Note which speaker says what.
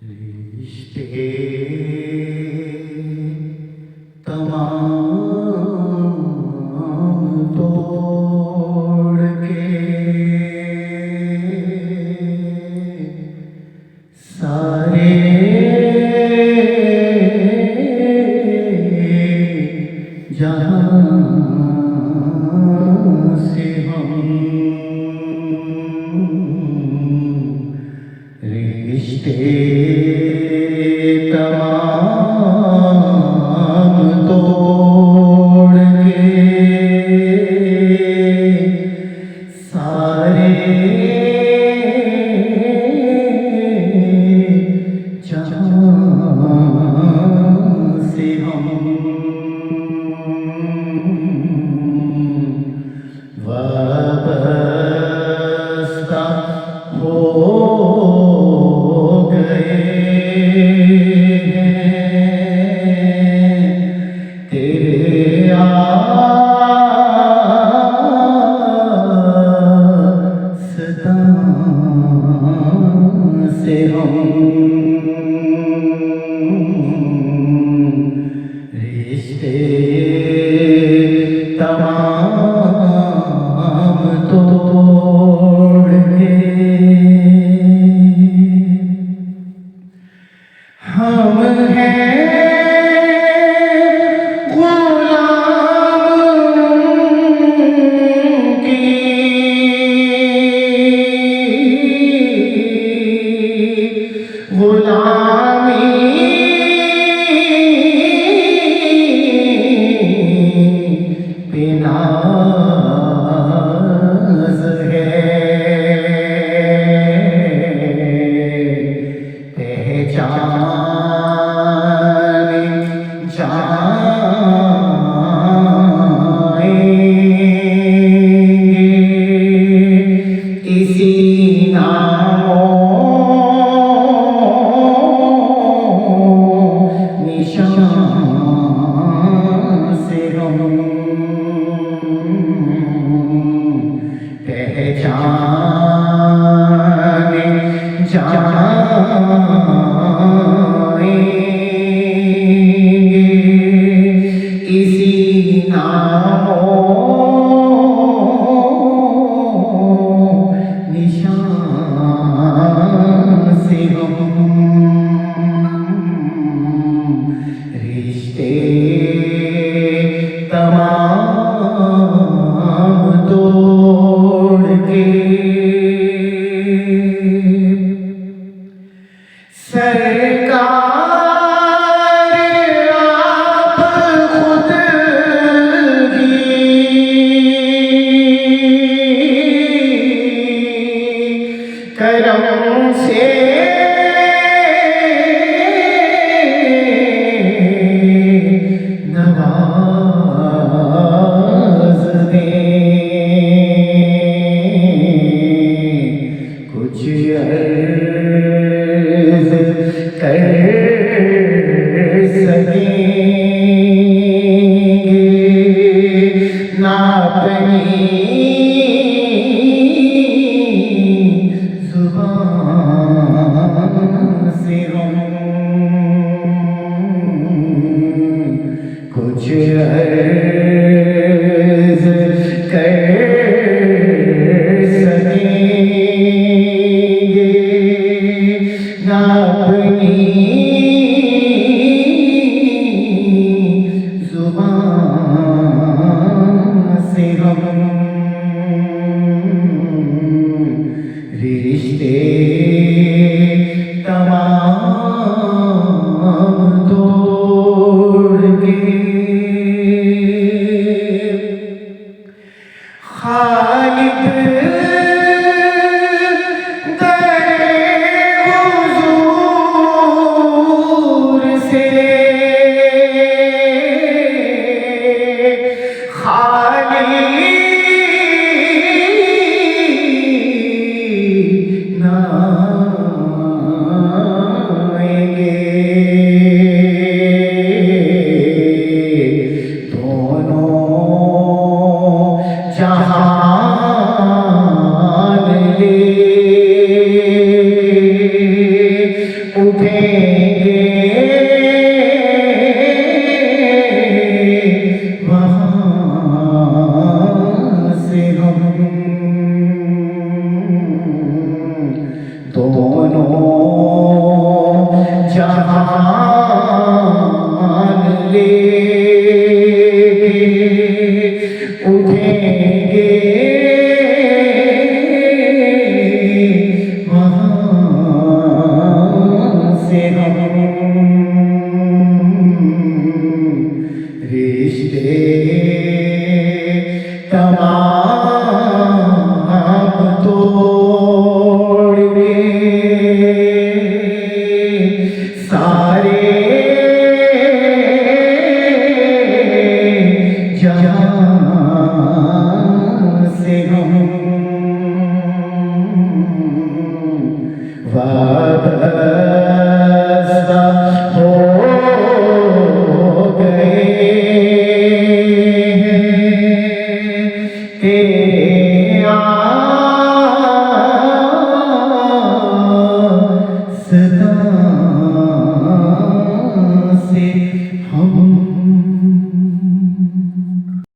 Speaker 1: रिश्ते तमाम तोड़ के सारे जहां से हम रिश्ते तमाम तोड़ के सारे जहां से हम वाबस्ता हो गए हैं तेरे आस्तां से हम रिश्ते तमाम तोड़ के हम हैं गुलाम की गुलामी नाज़ है पहचान जाएंगे इसी नामों निशान से हम पहचान जाएंगे इसी नामों निशान से हम रिश्ते तमाम तोड़ के सरकार आप खुद ही करम से नवाज दें कुछ अर्ज़ कर सकेंगे ना अपनी ज़ुबान से हम कुछ अर्ज़ कर सकेंगे ना अपनी ज़ुबान से हम रिश्ते तमाम तोड़ के खालिद खाली ना दोनों जहान लेके उठेंगे वहाँ से हम। रिश्ते तमाम तोड़ के सारे जहां से हम वादा